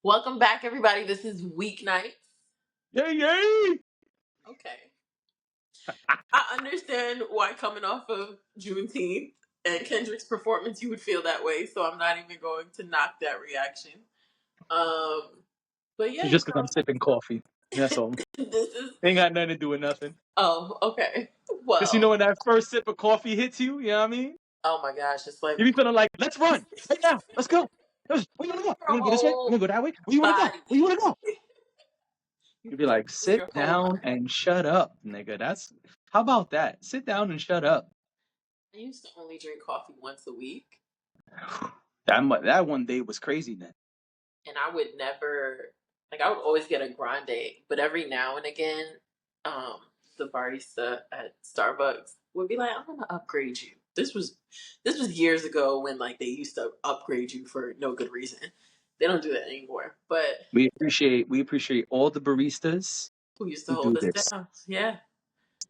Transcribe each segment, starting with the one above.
Welcome back, everybody. This is Weeknights. Yay, yay! Okay. I understand why coming off of Juneteenth and Kendrick's performance, you would feel that way. So I'm not even going to knock that reaction. Um, but yeah, It's just because I'm sipping coffee. That's all. this is. Ain't got nothing to do with nothing. Oh, okay. Just Well, when that first sip of coffee hits you, you know what I mean? oh my gosh, it's like You be feeling like, let's run right now. Let's go. Where you wanna go? your You wanna go this way? You whole wanna go that way? Where you wanna go? body. Where you wanna go? You You'd be feel like, it with sit your whole down body. and shut up, nigga. How about that? Sit down and shut up. I used to only drink coffee once a week, That one day was crazy then. and I would never I would always get a grande, but every now and again, um, the barista at Starbucks would be like, "I'm gonna upgrade you." This was years ago when like they used to upgrade you for no good reason. They don't do that anymore. But We appreciate all the baristas who used to who do hold us this. down? Yeah,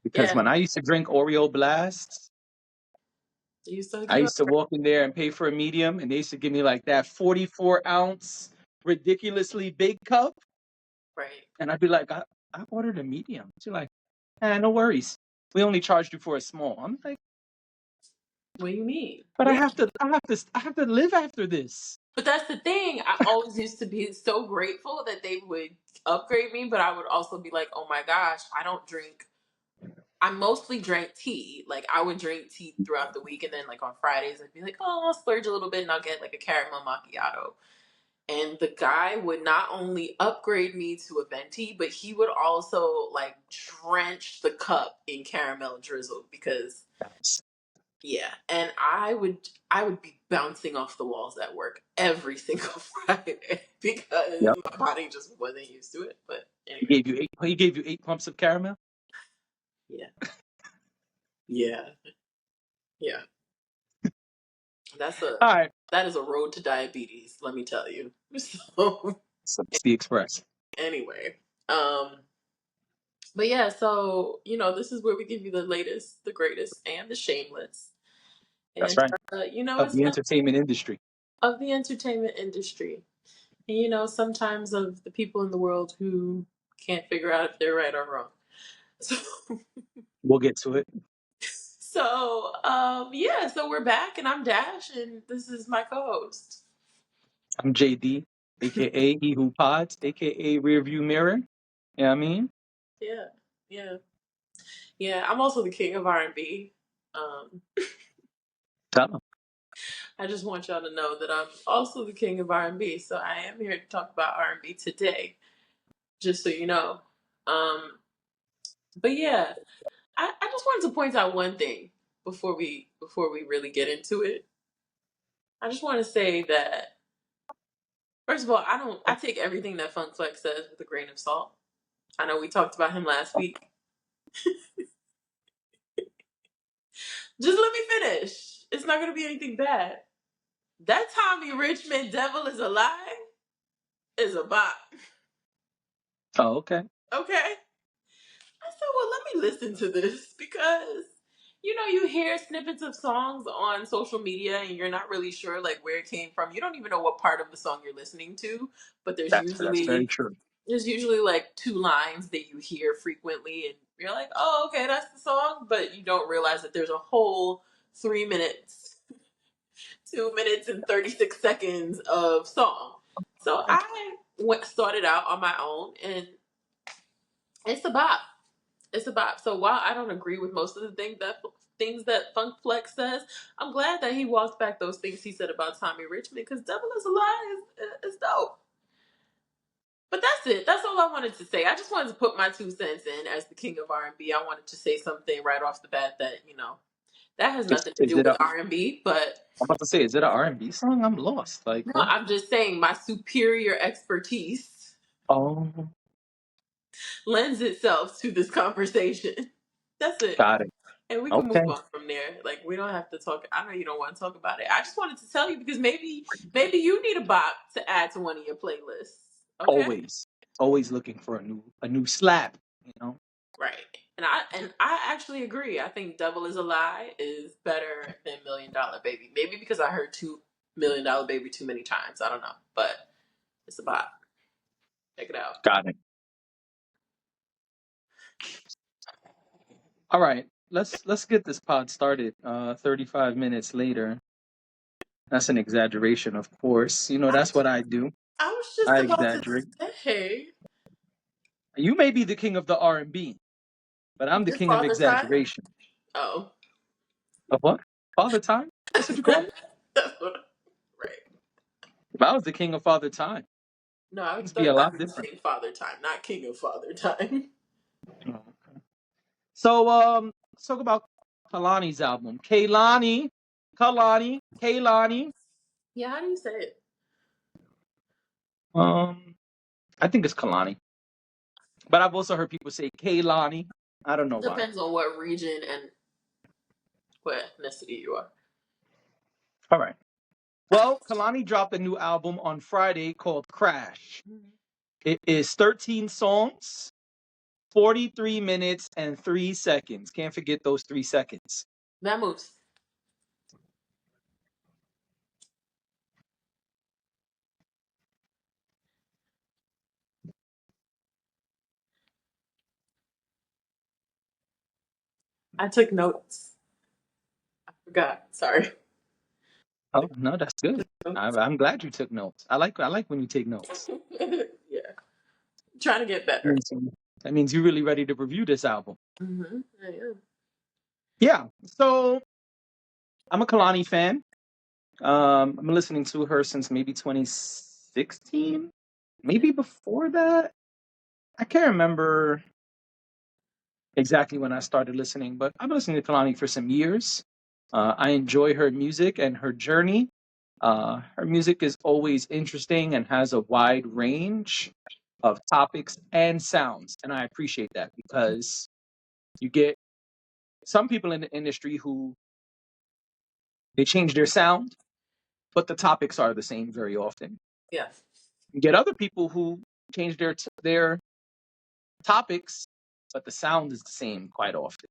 Because yeah. when I used to drink Oreo Blasts, They used to hook I you up. used to walk in there and pay for a medium, and they used to give me like that 44-ounce, ridiculously big cup. Right. And I'd be like, I ordered a medium. She's like, no worries. We only charged you for a small. I'm like, What do you mean? but I Yeah. have to, I have to live after this. But that's the thing. I always used to be so grateful that they would upgrade me, but I would also be like, oh my gosh, I don't drink. I mostly drank tea. Like I would drink tea throughout the week, and then like on Fridays, I'd be like, "Oh, I'll splurge a little bit, and I'll get like a caramel macchiato." And the guy would not only upgrade me to a venti, but he would also like drench the cup in caramel drizzle because yeah. And I would be bouncing off the walls at work every single Friday because Yep. my body just wasn't used to it. But He anyway, gave you eight. He gave you 8 pumps of caramel. yeah, yeah, yeah. That's a All right. that is a road to diabetes, let me tell you. So So it's the Express. anyway, um, but yeah, so this is where we give you the latest, the greatest, and the shameless, That's and right. Of it's the not entertainment industry. of the entertainment industry, and sometimes of the people in the world who can't figure out if they're right or wrong. So, We'll get to it. yeah, so we're back, and I'm Dash, and this is my co-host. I'm JD, aka He Who Pods, aka Rearview Mirror. You know what I mean? Yeah, yeah, yeah. I'm also the king of R&B. Tell 'em. I just want y'all to know that I'm also the king of R&B. So I am here to talk about R&B today, just so you know. Um, but yeah, I just wanted to point out one thing before we really get into it. I just want to say that first of all, I take everything that Funk Flex says with a grain of salt. I know we talked about him last week. Just let me finish. It's not gonna be anything bad. That Tommy Richmond "Devil Is a Lie" is a bop. Oh, okay. Okay. I said, well, let me listen to this because you hear snippets of songs on social media and you're not really sure like where it came from. You don't even know what part of the song you're listening to, but there's That's very usually true. there's usually like two lines that you hear frequently and you're like, "Oh, okay, that's the song," but you don't realize that there's a whole 3 minutes, 2 minutes and 36 seconds of song. So I started out on my own and it's a bop. It's a bop. So while I don't agree with most of the things that Funk Flex says, I'm glad that he walked back those things he said about Tommy Richmond because "Devil Is a Lie" is dope. But that's it. That's all I wanted to say. I just wanted to put my 2 cents in as the king of R&B. I wanted to say something right off the bat that that has Is, nothing to is do it with a? R&B. But I'm about to say, is it an R&B song? I'm lost. Like no, what? I'm just saying my superior expertise Oh, lends itself to this conversation. That's it. got it. And we can move Okay. on from there. Like we don't have to talk. I know you don't want to talk about it. I just wanted to tell you because maybe you need a bop to add to one of your playlists. Okay, Always, always looking for a new slap. You know. right. And I actually agree. I think "Devil Is a Lie" is better than "$1 Million Baby." Maybe because I heard $2 Million Baby too many times. I don't know, but it's a bop. Check it out. Got it. All right. Let's get this pod started. 35 minutes later. That's an exaggeration, of course. You know, I that's was, what I do. I was just I about to exaggerate. say, You may be the king of the R&B, but I'm the this king of father time. exaggeration. Oh, Of what? Father time? That's what you call me? that's what. Right. If I was the king of father time, No, I things be thought a I lot was different. saying father time, not king of father time. Oh. So let's talk about Kehlani's album. Kehlani. Yeah, how do you say it? Um, I think it's Kehlani. But I've also heard people say Kehlani. I don't know why. Depends on what region and what ethnicity you are. All right. Well, Kehlani dropped a new album on Friday called Crash. It is 13 songs, 43 minutes and 3 seconds. Can't forget those 3 seconds. That moves. I took notes. I forgot. Sorry. Oh, no, that's good. Notes. I'm glad you took notes. I like when you take notes. Yeah. Trying to get That better. means, that means you're really ready to review this album. I am. Yeah. So I'm a Kehlani fan. I'm listening to her since maybe 2016, maybe before that. I can't remember exactly when I started listening, but I've been listening to Kehlani for some years. I enjoy her music and her journey. Her music is always interesting and has a wide range of topics and sounds, and I appreciate that because you get some people in the industry who they change their sound, but the topics are the same very often. Yeah. You get other people who change their topics, but the sound is the same quite often.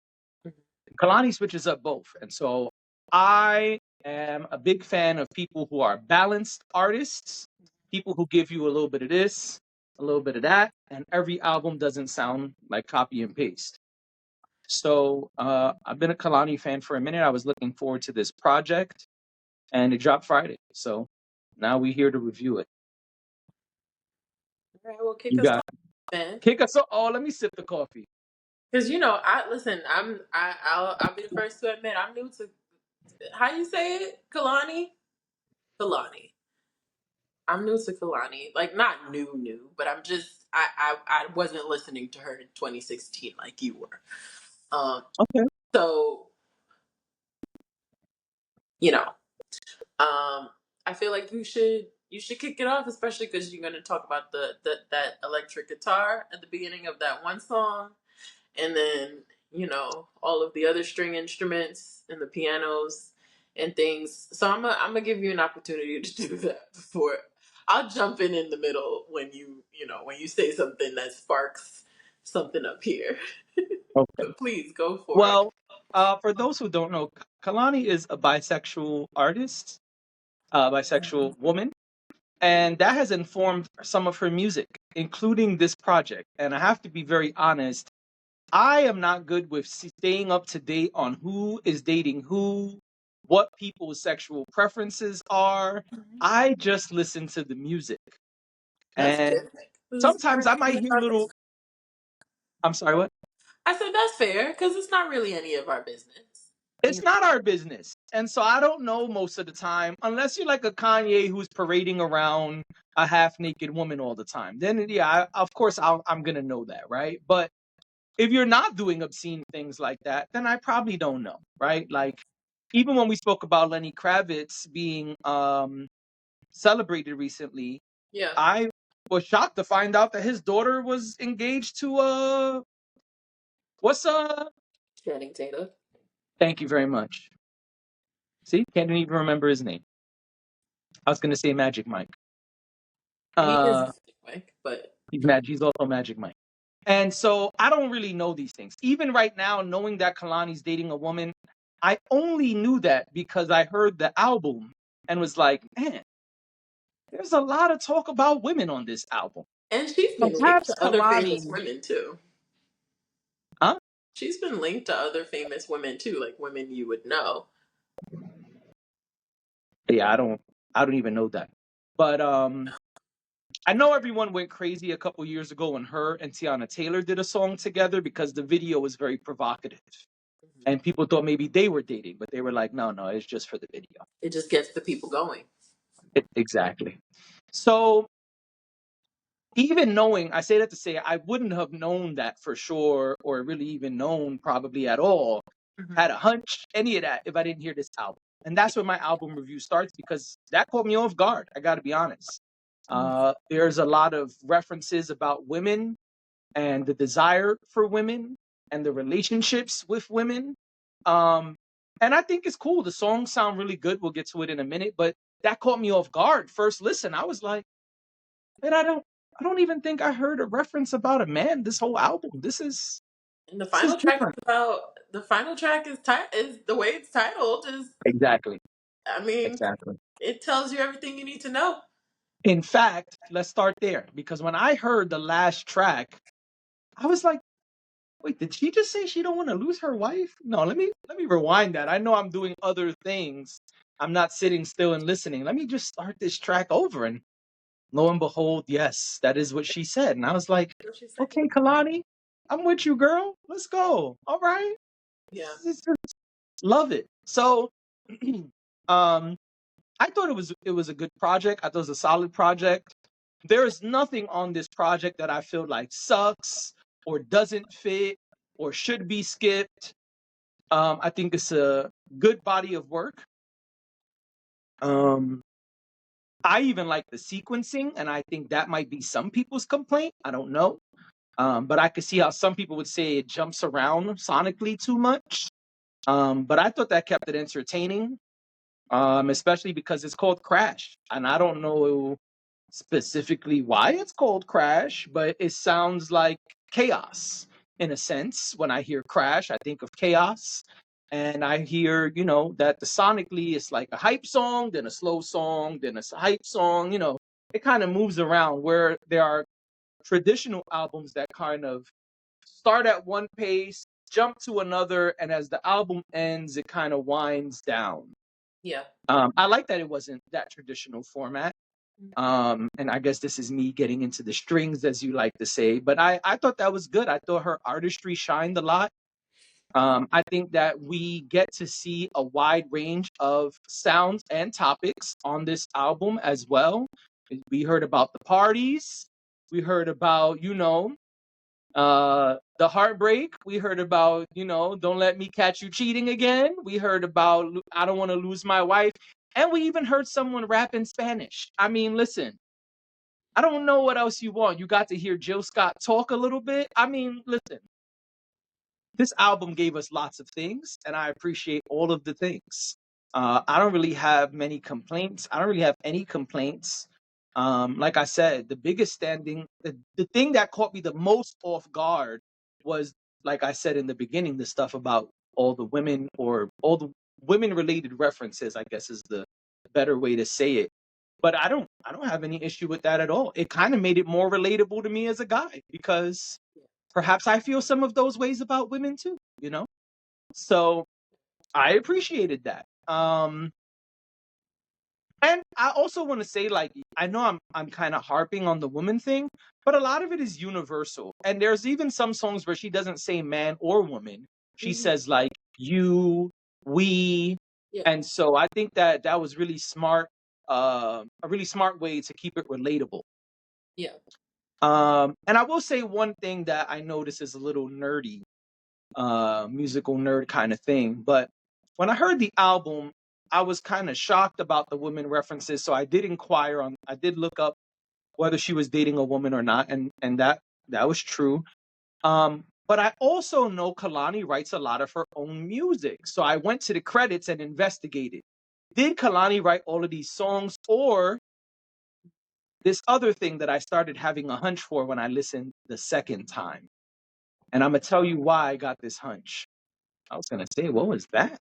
Kalani switches up both, and so I am a big fan of people who are balanced artists, people who give you a little bit of this, a little bit of that, and every album doesn't sound like copy and paste. So I've been a Kalani fan for a minute. I was looking forward to this project, and it dropped Friday. So now we're here to review it. All right, well, kick You us got off, man. kick us off. Oh, let me sip the coffee. Because I listen. I'll be the first to admit I'm new to how you say it, Kehlani. Kehlani. I'm new to Kehlani. Like not new, but I wasn't listening to her in 2016 like you were. Um. Okay. So you know. I feel like you should kick it off, especially because you're gonna talk about that electric guitar at the beginning of that one song, and then all of the other string instruments and the pianos and things. So I'm gonna give you an opportunity to do that before I'll jump in the middle when you say something that sparks something up here. Okay. But please go for it. Well, for those who don't know, Kalani is a bisexual artist, bisexual woman, and that has informed some of her music, including this project. And I have to be very honest, I am not good with staying up to date on who is dating who, what people's sexual preferences are. I just listen to the music. That's And fair. It's not sometimes I really might any of hear our little, business. I'm sorry, what? I said that's fair because it's not really any of our business. It's not our business. And so I don't know most of the time, unless you're like a Kanye who's parading around a half naked woman all the time. Then, yeah, of course, I'm going to know that, right? But if you're not doing obscene things like that, then I probably don't know, right? Like, even when we spoke about Lenny Kravitz being celebrated recently, Yeah. I was shocked to find out that his daughter was engaged to what's Channing Tatum. thank you very much. See, can't even remember his name. I was gonna say Magic Mike. He is Uh, Mike, but he's also Magic Mike. And so I don't really know these things. Even right now, knowing that Kalani's dating a woman, I only knew that because I heard the album and was like, man, there's a lot of talk about women on this album. And she's been linked Perhaps to other famous Kehlani. women too. Huh? She's been linked to other famous women too, like women you would know. Yeah, I don't even know that. But I know everyone went crazy a couple years ago when her and Tiana Taylor did a song together because the video was very provocative. Mhm. And people thought maybe they were dating, but they were like, no, no, it's just for the video. It just gets the people going. Exactly. So even knowing, I say that to say, I wouldn't have known that for sure, or really even known probably at all, Mhm. had a hunch, any of that, if I didn't hear this album. And that's where my album review starts because that caught me off guard. I got to be honest. There's a lot of references about women and the desire for women and the relationships with women. Um, and I think it's cool. The songs sound really good. We'll get to it in a minute, but that caught me off guard. First listen, I was like, man, I don't even think I heard a reference about a man this whole album. And the This is final track is different. about the final track is the way it's titled is Exactly. I mean, Exactly. it tells you everything you need to know. In fact, let's start there because when I heard the last track, I was like, wait, did she just say she don't want to lose her wife? No, let me rewind that. I know I'm doing other things. I'm not sitting still and listening. Let me just start this track over. And lo and behold, yes, that is what she said. And I was like, What she said. okay, Kalani, I'm with you, girl. Let's go. All right. Yeah. Love it. So um I thought it was a good project. I thought it was a solid project. There is nothing on this project that I feel like sucks or doesn't fit or should be skipped. I think it's a good body of work. Um, I even like the sequencing, and I think that might be some people's complaint. I don't know. But I could see how some people would say it jumps around sonically too much. But I thought that kept it entertaining, especially because it's called Crash. And I don't know specifically why it's called Crash, but it sounds like chaos in a sense. When I hear Crash, I think of chaos. And I hear, that the sonically it's like a hype song, then a slow song, then a hype song, it kind of moves around where there are traditional albums that kind of start at one pace, jump to another, and as the album ends, it kind of winds down. Yeah. I like that it wasn't that traditional format. And I guess this is me getting into the strings, as you like to say, but I thought that was good. I thought her artistry shined a lot. I think that we get to see a wide range of sounds and topics on this album as well. We heard about the parties. We heard about, the heartbreak. We heard about, don't let me catch you cheating again. We heard about I don't want to lose my wife. And we even heard someone rap in Spanish. I mean, listen, I don't know what else you want. You got to hear Jill Scott talk a little bit. I mean, listen, this album gave us lots of things, and I appreciate all of the things. I don't really have many complaints. I don't really have any complaints. Like I said, the thing that caught me the most off guard was, like I said in the beginning, the stuff about all the women or all the women related references, I guess is the better way to say it. But I don't have any issue with that at all. It kind of made it more relatable to me as a guy because perhaps I feel some of those ways about women too. So I appreciated that. And I also want to say, like, I know I'm kind of harping on the woman thing, but a lot of it is universal. And there's even some songs where she doesn't say man or woman. She Mhm. says like you, we, Yeah. and so I think that that was really smart, a really smart way to keep it relatable. Yeah. And I will say one thing that I notice is a little nerdy, musical nerd kind of thing. But when I heard the album, I was kind of shocked about the women references. So I did look up whether she was dating a woman or not, and that was true. But I also know Kehlani writes a lot of her own music. So I went to the credits and investigated. Did Kehlani write all of these songs, or this other thing that I started having a hunch for when I listened the second time? And I'm gonna tell you why I got this hunch. I was gonna say, what was that?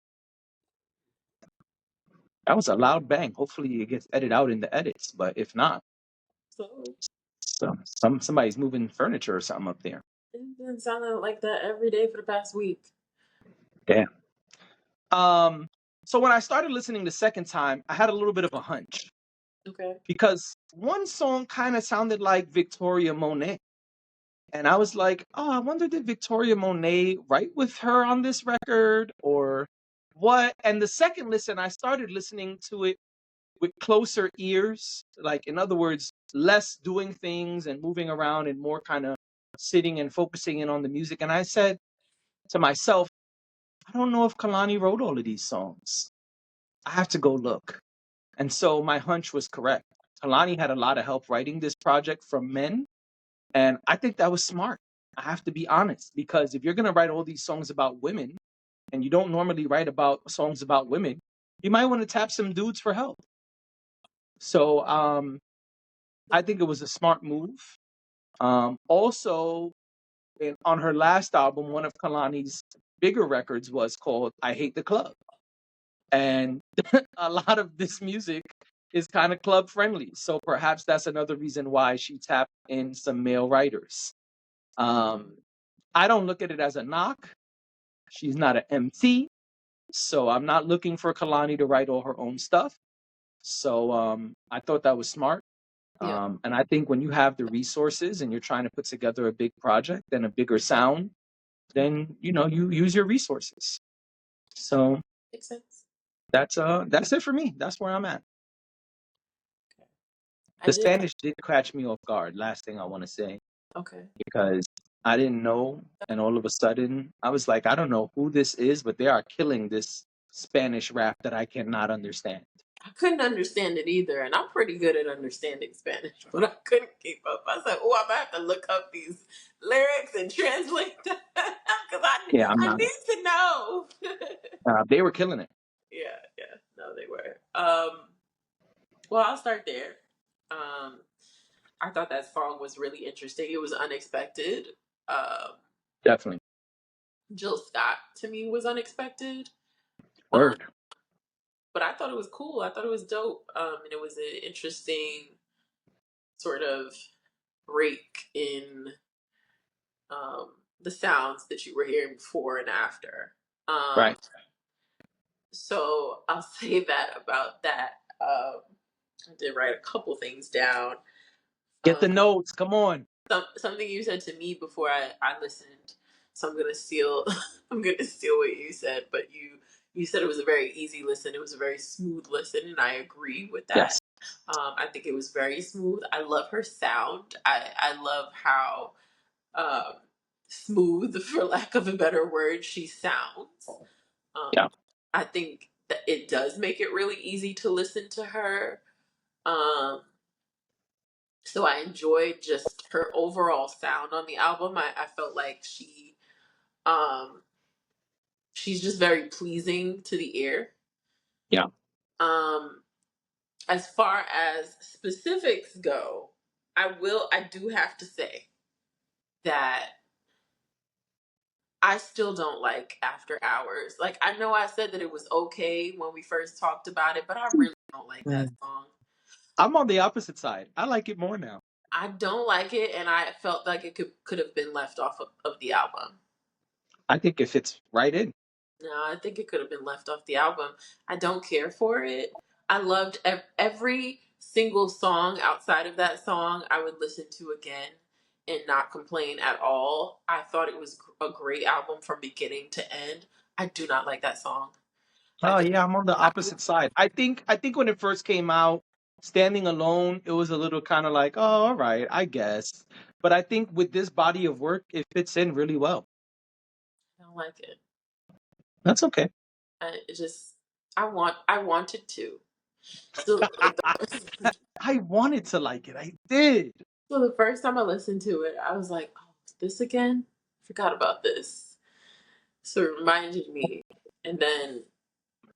That was a loud bang. Hopefully it gets edited out in the edits, but if not, So So somebody's moving furniture or something up there. It's been sounding like that every day for the past week. Yeah. So when I started listening the second time, I had a little bit of a hunch Okay. because one song kind of sounded like Victoria Monet. And I was like, oh, I wonder did Victoria Monet write with her on this record or what? And the second listen, I started listening to it with closer ears. Like, in other words, less doing things and moving around and more kind of sitting and focusing in on the music. And I said to myself, I don't know if Kehlani wrote all of these songs. I have to go look. And so my hunch was correct. Kehlani had a lot of help writing this project from men. And I think that was smart. I have to be honest, because if you're going to write all these songs about women and you don't normally write about songs about women, you might want to tap some dudes for help. So I think it was a smart move. Also, on her last album, one of Kehlani's bigger records was called I Hate the Club. And a lot of this music is kind of club friendly. So perhaps that's another reason why she tapped in some male writers. I don't look at it as a knock. She's not an MC. So I'm not looking for Kehlani to write all her own stuff. So I thought that was smart. Yeah. And I think when you have the resources and you're trying to put together a big project and a bigger sound, then you use your resources. So Makes sense. that's it for me. That's where I'm at. I The did. Spanish did catch me off guard. Last thing I want to say, Okay. because I didn't know, and all of a sudden I was like, I don't know who this is, but they are killing this Spanish rap that I cannot understand. I couldn't understand it either, and I'm pretty good at understanding Spanish, but I couldn't keep up. I said, "Oh, I'm gonna have to look up these lyrics and translate them because Yeah, I'm I not. need to know." They were killing it. Yeah, yeah, no, they were. Well, I'll start there. Um, I thought that song was really interesting. It was unexpected. Um, Definitely. Jill Scott to me was unexpected. Um, Word. but I thought it was cool. I thought it was dope. And it was an interesting sort of break in the sounds that you were hearing before and after. Um, Right. so I'll say that about that. I did write a couple things down. Get Um, the notes. Come on. something you said to me before I listened. So I'm gonna steal I'm gonna steal what you said, but you said it was a very easy listen. It was a very smooth listen, and I agree with that. Yes. I think it was very smooth. I love her sound. I love how um, smooth, for lack of a better word, she sounds. Yeah. I think that it does make it really easy to listen to her. Um, so I enjoyed just her overall sound on the album. I felt like um, she's just very pleasing to the ear. Yeah. Um, as far as specifics go, I do have to say that I still don't like After Hours. Like, I know I said that it was okay when we first talked about it, but I really don't like that Mm. song. I'm on the opposite side. I like it more now. I don't like it, and I felt like it could have been left off of the album. I think it fits right in. No, I think it could have been left off the album. I don't care for it. I loved every single song outside of that song. I would listen to again and not complain at all. I thought it was a great album from beginning to end. I do not like that song. I Oh just yeah, I'm on the opposite side. I think when it first came out, Standing Alone, it was a little kind of like, oh, all right, I guess. But I think with this body of work, it fits in really well. don't like it. That's okay. I it just I wanted to. So like I wanted to like it. I did. so the first time I listened to it, I was like, "Oh, this again? Forgot about this." So it reminded me, and then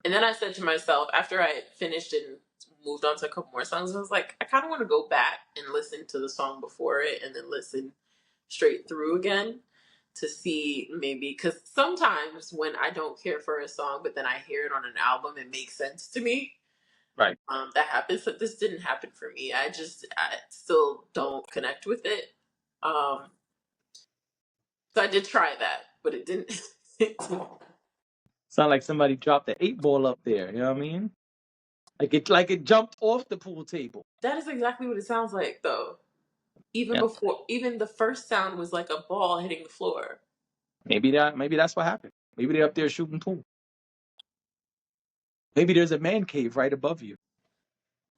I said to myself after I finished and moved on to a couple more songs, I was like, I kind of want to go back and listen to the song before it, and then listen straight through again to see maybe because sometimes when I don't care for a song, but then I hear it on an album, it makes sense to me. Right. That happens. But this didn't happen for me. I still don't connect with it. Um, so I did try that, but it didn't. Sound like somebody dropped the 8 ball up there. You know what I mean? Like it jumped off the pool table. That is exactly what it sounds like, though. Even Yeah. before, even the first sound was like a ball hitting the floor. Maybe that's what happened. Maybe they're up there shooting pool. Maybe there's a man cave right above you.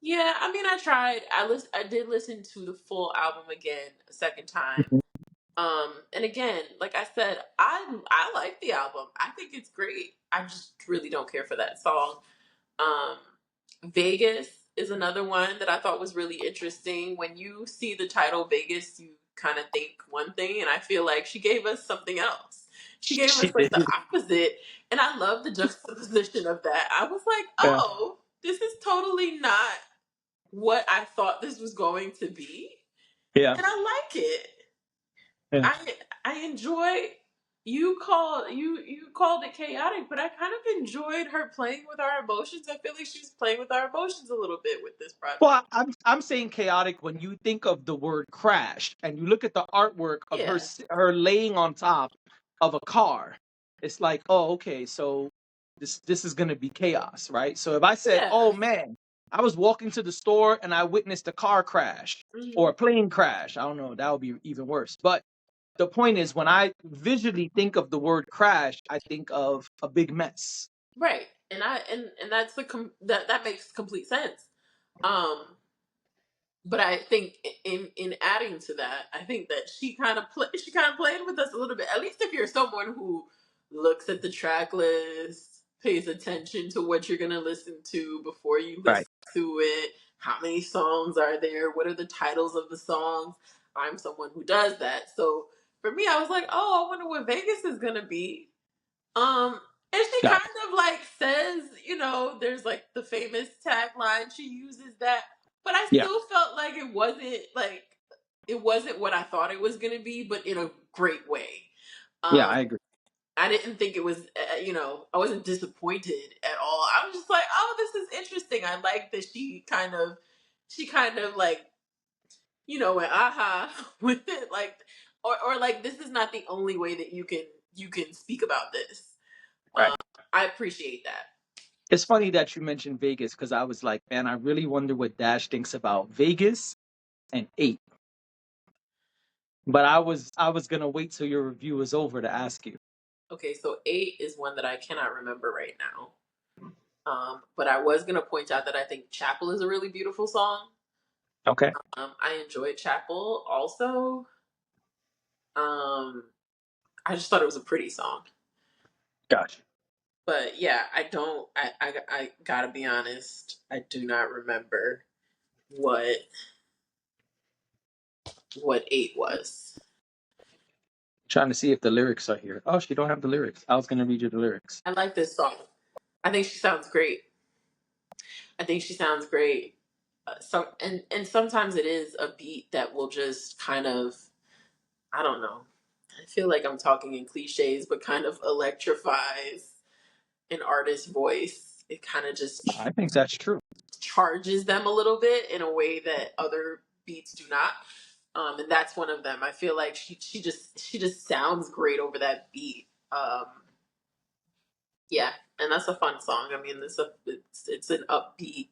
Yeah, I mean, I tried. I did listen to the full album again a second time. Mhm. And again, like I said, I like the album. I think it's great. I just really don't care for that song. Um, Vegas is another one that I thought was really interesting. When you see the title Vegas, you kind of think one thing, and I feel like she gave us something else. She gave She us like did. the opposite, and I love the juxtaposition of that. I was like, Yeah. oh, this is totally not what I thought this was going to be, Yeah. and I like it. Yeah. I enjoy. You called it chaotic, but I kind of enjoyed her playing with our emotions. I feel like she was playing with our emotions a little bit with this project. Well, I'm saying chaotic when you think of the word crash and you look at the artwork of Yeah. her laying on top of a car. It's like, oh, okay, so this is gonna be chaos, right? So if I said, Yeah. oh man, I was walking to the store and I witnessed a car crash or Hmm. a plane crash, I don't know, that would be even worse. But the point is, when I visually think of the word crash, I think of a big mess. Right. And that's that makes complete sense. Um, but I think in adding to that, I think that she kind of played with us a little bit. At least if you're someone who looks at the track list, pays attention to what you're gonna listen to before you Right. listen to it, how many songs are there, what are the titles of the songs. I'm someone who does that. So for me, I was like, oh, I wonder what Vegas is gonna be. Um, and she Got kind it. of like says, there's like the famous tagline. She uses that, but I Yeah. still felt like it wasn't what I thought it was gonna be, but in a great way. Yeah, Um, I agree. I didn't think it was, I wasn't disappointed at all. I was just like, oh, this is interesting. I like that she kind of like, went aha with it, like, or like this is not the only way that you can speak about this. Right. Um, I appreciate that. It's funny that you mentioned Vegas because I was like, man, I really wonder what Dash thinks about Vegas and 8. But I was gonna wait till your review was over to ask you. Okay, so 8 is one that I cannot remember right now. But I was gonna point out that I think Chapel is a really beautiful song. Okay. I enjoyed Chapel also. Um, I just thought it was a pretty song. Gotcha. But yeah, I don't. I gotta be honest. I do not remember what what 8 was. Trying to see if the lyrics are here. Oh, she don't have the lyrics. I was gonna read you the lyrics. I like this song. I think she sounds great. I think she sounds great. And sometimes it is a beat that will just kind of, I don't know. I feel like I'm talking in cliches, but kind of electrifies an artist's voice. It kind of just I think that's true. charges them a little bit in a way that other beats do not. And that's one of them. I feel like she just sounds great over that beat. Yeah, and that's a fun song. I mean, it's an upbeat,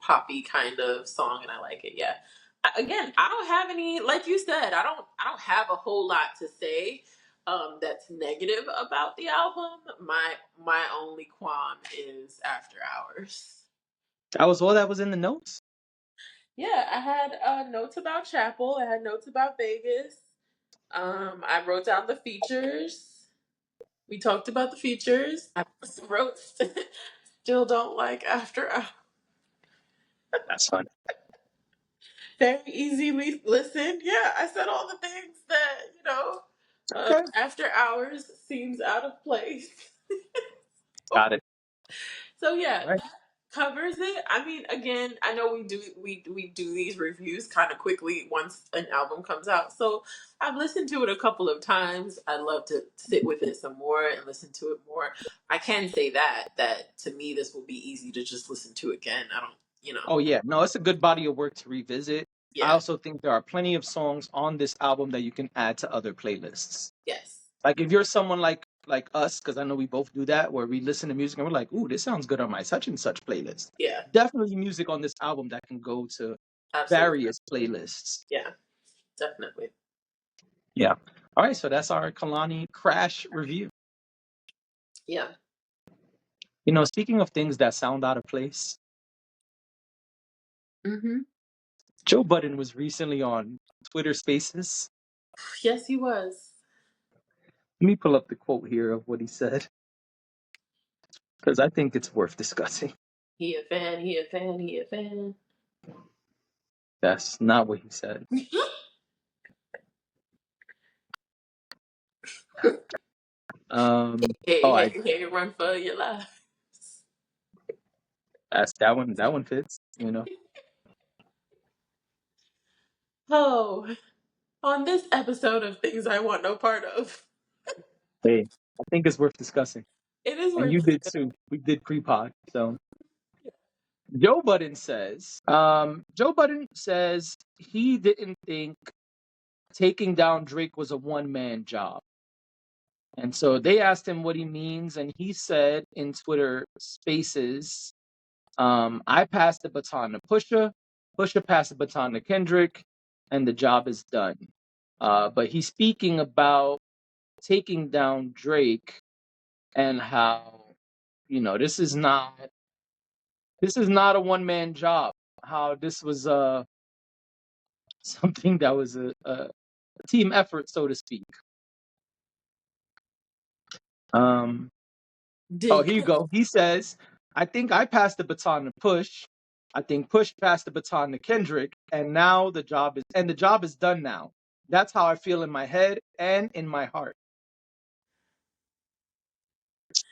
poppy kind of song, and I like it. Yeah. Again, I don't have any, like you said, I don't have a whole lot to say that's negative about the album. My only qualm is After Hours. That was all that was in the notes. Yeah, I had notes about Chapel. I had notes about Vegas. I wrote down the features. We talked about the features. I wrote still don't like After Hours. That's fun. Very easily listen. Yeah, I said all the things that, Okay. After Hours seems out of place. Got it. So yeah, All right. covers it. I mean, again, I know we do these reviews kind of quickly once an album comes out. So I've listened to it a couple of times. I'd love to sit with it some more and listen to it more. I can say that to me this will be easy to just listen to again. I don't, Oh yeah, no, it's a good body of work to revisit. I yeah, also think there are plenty of songs on this album that you can add to other playlists. yes, Like if you're someone like us, because I know we both do that, where we listen to music and we're like, "Ooh, this sounds good on my such and such playlist." yeah, Definitely music on this album that can go to absolutely, various playlists. yeah, definitely, Yeah. All right, so that's our Kalani Crash review. yeah. Speaking of things that sound out of place, Mm-hmm. Joe Budden was recently on Twitter Spaces. Yes, he was. Let me pull up the quote here of what he said because I think it's worth discussing. He a fan. He a fan. He a fan. That's not what he said. Hey, Oh, hey, hey, run for your life. that's that one. That one fits. Oh, on this episode of Things I Want No Part of, Hey, I think it's worth discussing. it is And worth you did discussing. too. We did pre-pod. So Joe Budden says he didn't think taking down Drake was a one-man job. And so they asked him what he means, and he said in Twitter Spaces, I passed the baton to Pusha, Pusha passed the baton to Kendrick, and the job is done. But he's speaking about taking down Drake and how, this is not a one-man job. How this was something that was a team effort, so to speak. Um, Oh, Did here you go. He says, I think I passed the baton to Push. I think Push passed the baton to Kendrick, and now the job is done now. That's how I feel in my head and in my heart.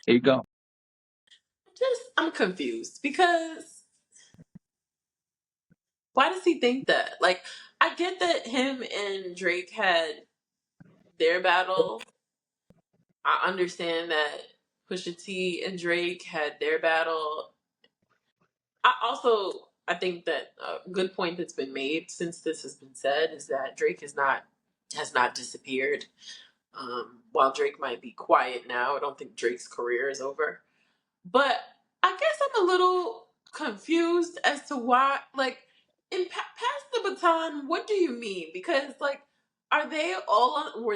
Here you go. I'm confused because why does he think that? Like, I get that him and Drake had their battle. I understand that Pusha T and Drake had their battle. I think that a good point that's been made since this has been said is that Drake has not disappeared. While Drake might be quiet now, I don't think Drake's career is over. But I guess I'm a little confused as to why, like, pass the baton. What do you mean? Because, like, were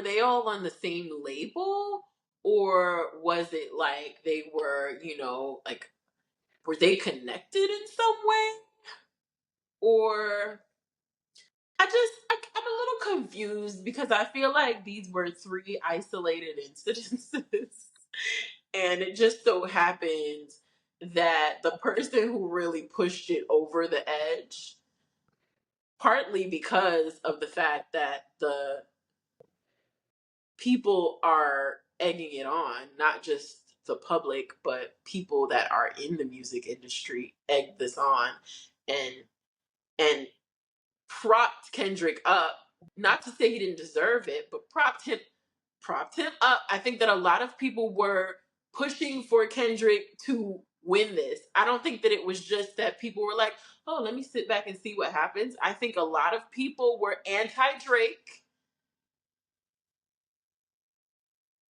they all on the same label, or was it like they were, like, were they connected in some way, or I'm a little confused because I feel like these were three isolated incidences. And it just so happened that the person who really pushed it over the edge, partly because of the fact that the people are egging it on, not just the public, but people that are in the music industry egg this on and and propped Kendrick up. Not to say he didn't deserve it, but propped him up. I think that a lot of people were pushing for Kendrick to win this. I don't think that it was just that people were like, "Oh, let me sit back and see what happens." I think a lot of people were anti-Drake.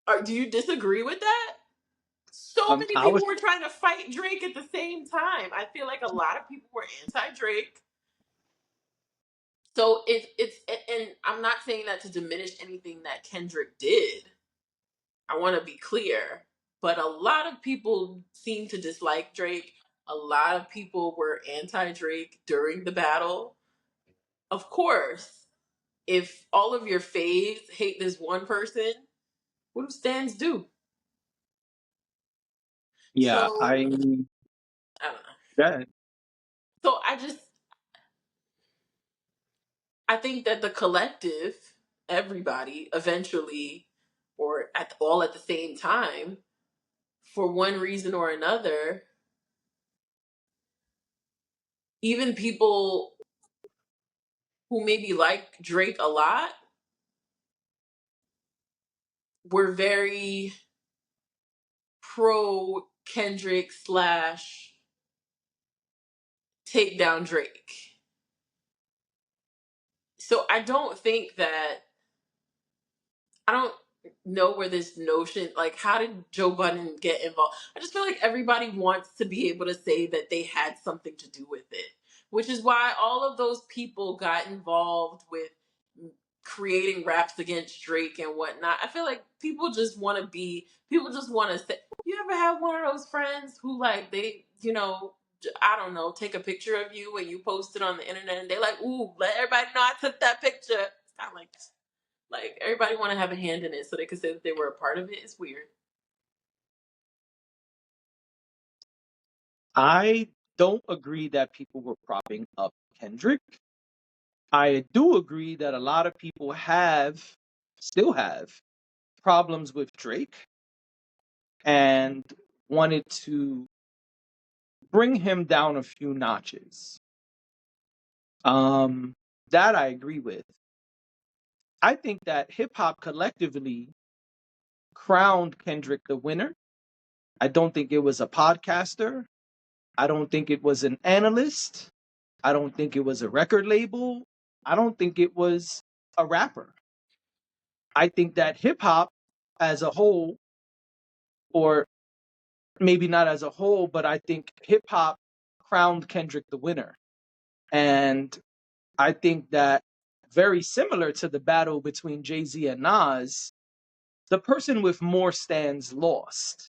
Or do you disagree with that? So many I was people were trying to fight Drake at the same time. I feel like a lot of people were anti-Drake. So and I'm not saying that to diminish anything that Kendrick did. I want to be clear, but a lot of people seem to dislike Drake. A lot of people were anti-Drake during the battle. Of course, if all of your faves hate this one person, what do stands do? yeah, So I I don't know. that So I think that the collective, everybody, eventually, or all at the same time, for one reason or another, even people who maybe like Drake a lot were very pro Kendrick slash take down Drake. So I don't know where this notion, like, how did Joe Budden get involved? I just feel like everybody wants to be able to say that they had something to do with it, which is why all of those people got involved with creating raps against Drake and whatnot. I feel like people just want to say, you ever have one of those friends who, like, they, I don't know, take a picture of you and you post it on the internet and they're like, ooh, let everybody know I took that picture. It's kind of like everybody want to have a hand in it so they could say that they were a part of it. It's weird. I don't agree that people were propping up Kendrick. I do agree that a lot of people still have, problems with Drake and wanted to bring him down a few notches. That I agree with. I think that hip hop collectively crowned Kendrick the winner. I don't think it was a podcaster. I don't think it was an analyst. I don't think it was a record label. I don't think it was a rapper. I think that hip hop as a whole, or maybe not as a whole, but I think hip hop crowned Kendrick the winner. And I think that, very similar to the battle between Jay-Z and Nas, the person with more stands lost.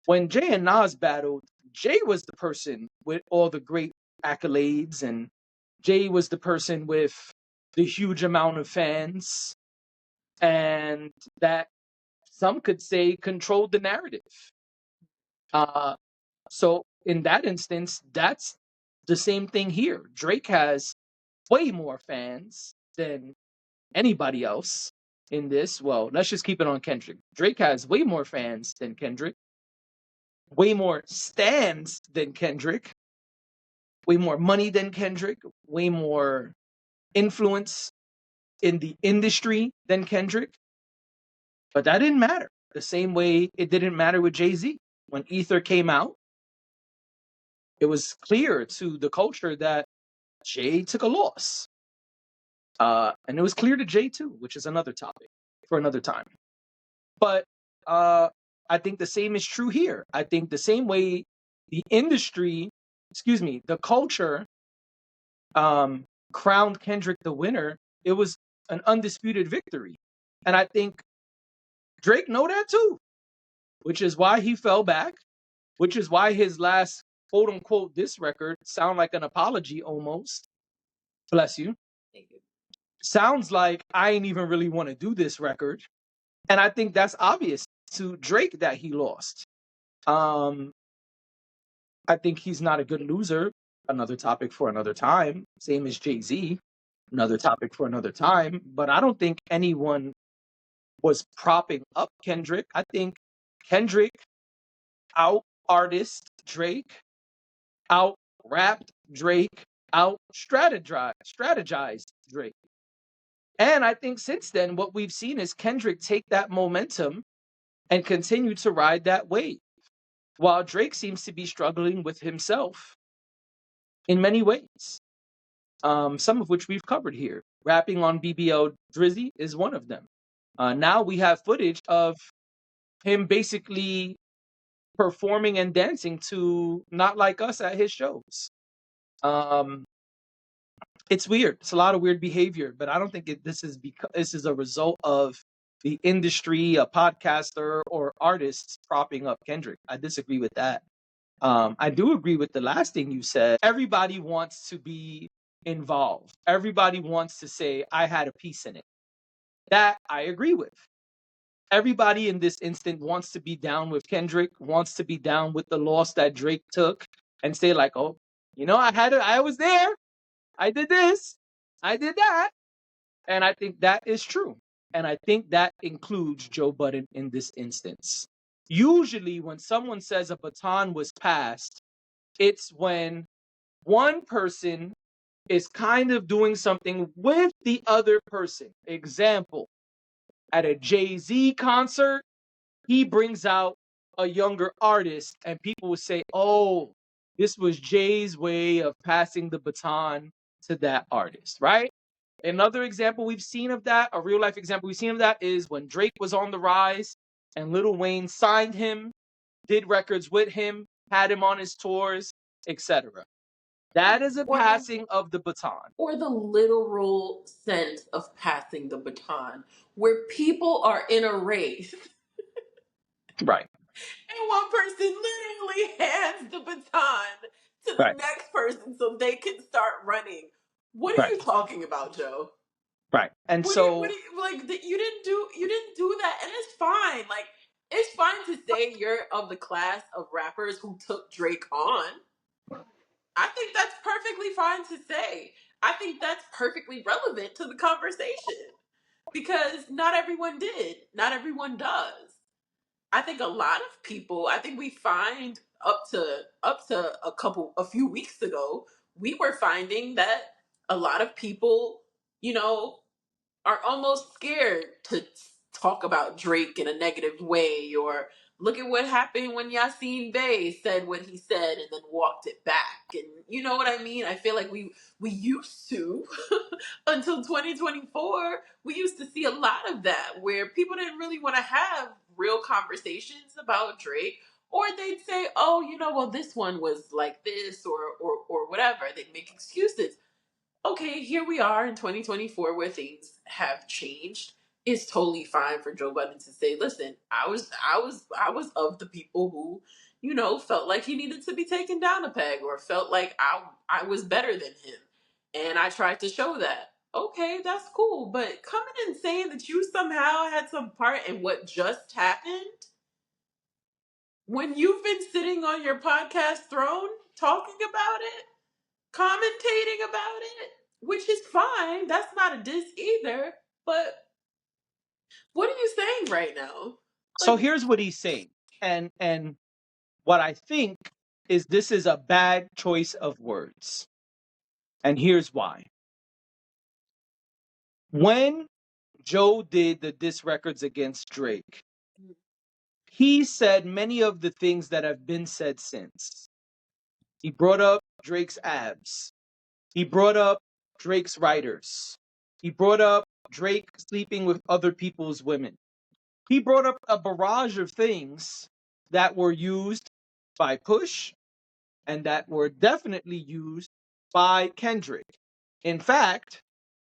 When Jay and Nas battled, Jay was the person with all the great accolades, and Jay was the person with the huge amount of fans, and that some could say controlled the narrative. So in that instance, that's the same thing here. Drake has way more fans than anybody else in this. Well, let's just keep it on Kendrick. Drake has way more fans than Kendrick, way more stands than Kendrick, way more money than Kendrick, way more influence in the industry than Kendrick. But that didn't matter. The same way it didn't matter with Jay-Z. When Ether came out, it was clear to the culture that Jay took a loss. And it was clear to Jay too, which is another topic for another time. But I think the same is true here. I think the same way the the culture crowned Kendrick the winner, it was an undisputed victory. And I think Drake know that too, which is why he fell back, which is why his last quote unquote diss record sound like an apology almost. Bless you. Thank you. Sounds like I ain't even really want to do this record. And I think that's obvious to Drake that he lost. I think he's not a good loser. Another topic for another time. Same as Jay-Z. Another topic for another time. But I don't think anyone was propping up Kendrick. I think Kendrick out artist Drake, out rapped Drake, out strategized Drake. And I think since then, what we've seen is Kendrick take that momentum and continue to ride that wave, while Drake seems to be struggling with himself in many ways, some of which we've covered here. Rapping on BBL Drizzy is one of them. Now we have footage of him basically performing and dancing to Not Like Us at his shows. It's weird. It's a lot of weird behavior, but I don't think this is a result of the industry, a podcaster, or artists propping up Kendrick. I disagree with that. I do agree with the last thing you said. Everybody wants to be involved. Everybody wants to say, I had a piece in it. That I agree with. Everybody in this instant wants to be down with Kendrick, wants to be down with the loss that Drake took, and say like, oh, I was there. I did this. I did that. And I think that is true. And I think that includes Joe Budden in this instance. Usually when someone says a baton was passed, it's when one person is kind of doing something with the other person. Example, at a Jay-Z concert, he brings out a younger artist, and people will say, oh, this was Jay's way of passing the baton to that artist, right? Another example we've seen of that, a real life example we've seen of that, is when Drake was on the rise and Lil Wayne signed him, did records with him, had him on his tours, etc. That is a Or passing of the baton. or the literal sense of passing the baton, where people are in a race Right, and one person literally hands the baton to the right, next person so they can start running. What are right, you talking about, Joe? right. And What so, do you like? You didn't do that, and it's fine. Like it's fine to say you're of the class of rappers who took Drake on. I think that's perfectly fine to say. I think that's perfectly relevant to the conversation because not everyone did. Not everyone does. I think a lot of people, I think we find up to a few weeks ago, we were finding that a lot of people, you know, are almost scared to talk about Drake in a negative way, or look at what happened when Yasin Bey said what he said and then walked it back. And you know what I mean? I feel like we used to until 2024, we used to see a lot of that where people didn't really want to have real conversations about Drake, or they'd say, "Oh, well, this one was like this," or whatever. They'd make excuses. Okay, here we are in 2024 where things have changed. It's totally fine for Joe Budden to say, "Listen, I was of the people who, felt like he needed to be taken down a peg, or felt like I was better than him, and I tried to show that." Okay, that's cool, but coming and saying that you somehow had some part in what just happened when you've been sitting on your podcast throne talking about it, commentating about it, which is fine. That's not a diss either. But what are you saying right now? so Like, here's what he's saying. And what I think is this is a bad choice of words. And here's why. When Joe did the diss records against Drake, he said many of the things that have been said since. He brought up Drake's abs. He brought up Drake's writers. He brought up Drake sleeping with other people's women. He brought up a barrage of things that were used by Push and that were definitely used by Kendrick. In fact,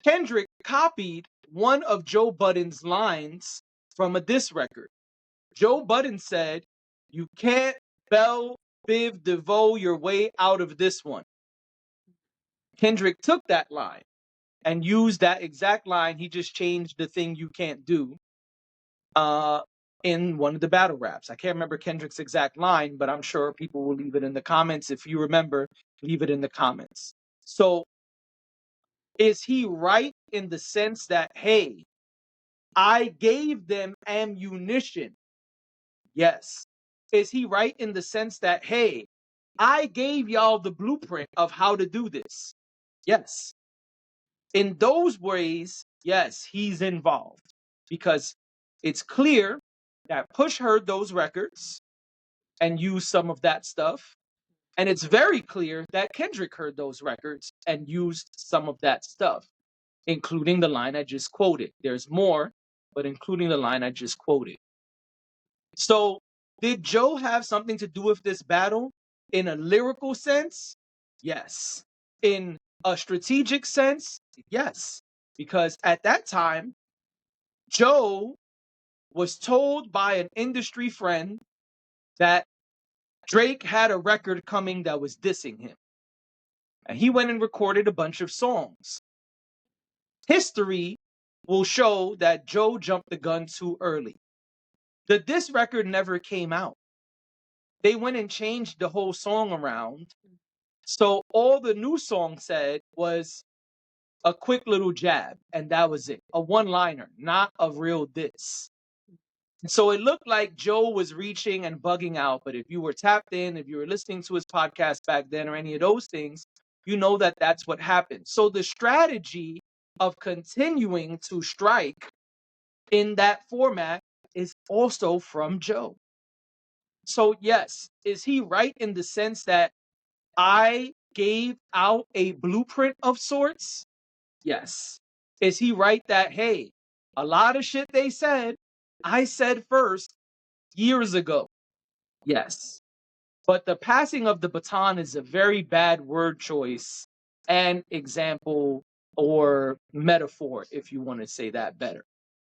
Kendrick copied one of Joe Budden's lines from a diss record. Joe Budden said, "You can't Bell Biv DeVoe your way out of this one." Kendrick took that line and used that exact line. He just changed the thing "you can't do" uh, in one of the battle raps. I can't remember Kendrick's exact line, but I'm sure people will leave it in the comments. If you remember, leave it in the comments. So is he right in the sense that, hey, I gave them ammunition? Yes. Is he right in the sense that, hey, I gave y'all the blueprint of how to do this? Yes. In those ways, yes, he's involved because it's clear that Push heard those records and used some of that stuff. And it's very clear that Kendrick heard those records and used some of that stuff, including the line I just quoted. There's more, but including the line I just quoted. So, did Joe have something to do with this battle? In a lyrical sense, yes. In a strategic sense, yes. Because at that time, Joe was told by an industry friend that Drake had a record coming that was dissing him. And he went and recorded a bunch of songs. History will show that Joe jumped the gun too early. The diss record never came out. They went and changed the whole song around. So all the new song said was a quick little jab, and that was it. A one-liner, not a real diss. So it looked like Joe was reaching and bugging out, but if you were tapped in, if you were listening to his podcast back then or any of those things, you know that that's what happened. So the strategy of continuing to strike in that format is also from Joe. So, yes, is he right in the sense that I gave out a blueprint of sorts? Yes. Is he right that, hey, a lot of shit they said, I said first years ago? Yes. But the passing of the baton is a very bad word choice and example or metaphor, if you want to say that better.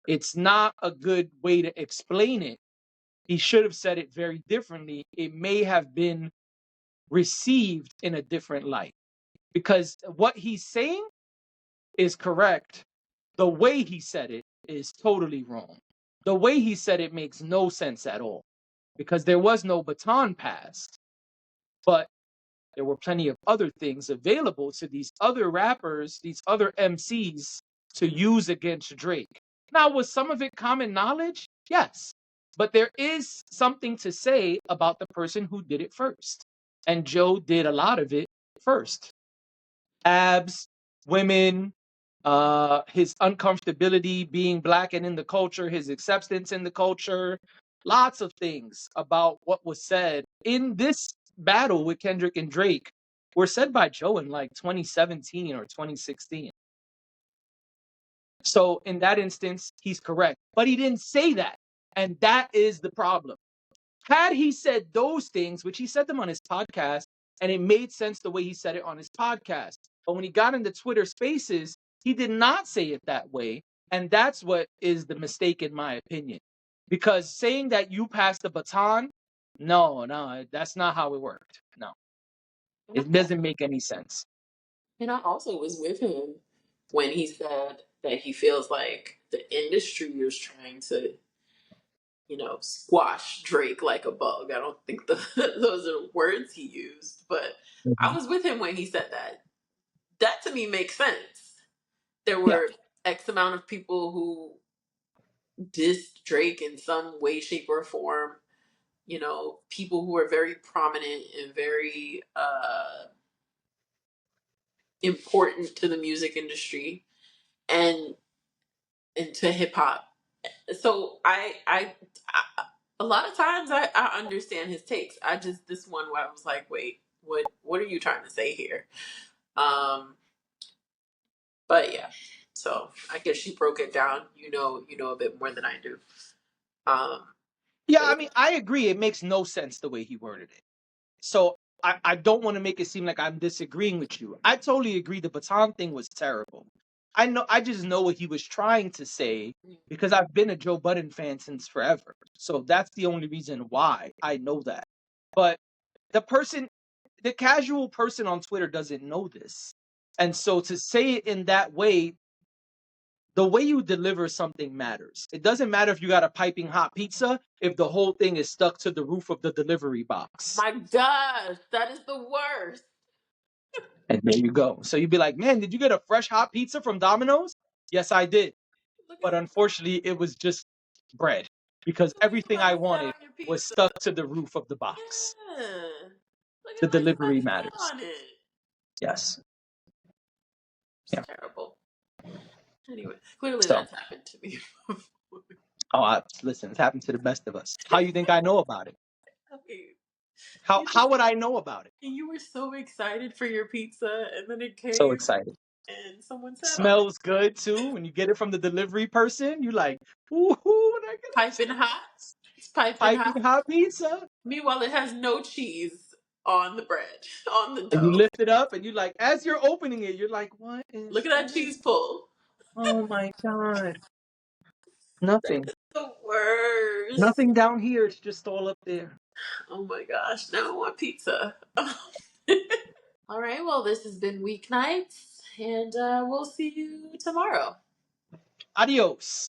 It's not a good way to explain it. He should have said it very differently. It may have been received in a different light because what he's saying is correct. The way he said it is totally wrong. The way he said it makes no sense at all because there was no baton passed, but there were plenty of other things available to these other rappers, these other MCs to use against Drake. Now, was some of it common knowledge? Yes. But there is something to say about the person who did it first. And Joe did a lot of it first. Abs, women, his uncomfortability being black and in the culture, his acceptance in the culture, lots of things about what was said in this battle with Kendrick and Drake were said by Joe in like 2017 or 2016. So in that instance, he's correct. But he didn't say that. And that is the problem. Had he said those things, which he said them on his podcast, and it made sense the way he said it on his podcast. But when he got into Twitter Spaces, he did not say it that way. And that's what is the mistake, in my opinion. Because saying that you passed the baton, no, that's not how it worked. No, it doesn't make any sense. And I also was with him when he said that he feels like the industry is trying to, squash Drake like a bug. I don't think those are words he used, but I Mhm. was with him when he said that. That to me makes sense. There Yeah. were X amount of people who dissed Drake in some way, shape, or form. People who are very prominent and very important to the music industry and to hip hop. So I a lot of times I understand his takes. I just this one where I was like, wait, what are you trying to say here? Um, but yeah, so I guess she broke it down. You know a bit more than I do. Um, Yeah, but I mean, I agree. It makes no sense the way he worded it. So I don't want to make it seem like I'm disagreeing with you. I totally agree the baton thing was terrible. I just know what he was trying to say because I've been a Joe Budden fan since forever. So that's the only reason why I know that. But the casual person on Twitter doesn't know this. And so to say it in that way, the way you deliver something matters. It doesn't matter if you got a piping hot pizza if the whole thing is stuck to the roof of the delivery box. my gosh, that is the worst. And there you go. So you'd be like, man, did you get a fresh hot pizza from Domino's? Yes, I did. Look But at unfortunately, it was just bread because everything how I much fat wanted on your was pizza. stuck to the roof of the box. Yeah, look The at how delivery much fat matters. on it. Yes. It's Yeah. terrible. Anyway, clearly So, that's happened to me before. listen, it's happened to the best of us. How you think I know about it? Okay. How You how just would I know about it? you were so excited for your pizza, and then it So came, excited. and someone sat on it. Smells good too when you get it from the delivery person. You're like, ooh, when I get Piping hot. It's a piping hot. piping hot pizza. Meanwhile, it has no cheese on the bread, on the And you dough. lift it up and you like, as you're opening it, you're like, what Look is at that that? cheese pull. Oh my God. Nothing. The worst. Nothing down here. It's just all up there. Oh my gosh, now I want pizza. All right, well, this has been Weeknights, and we'll see you tomorrow. Adios.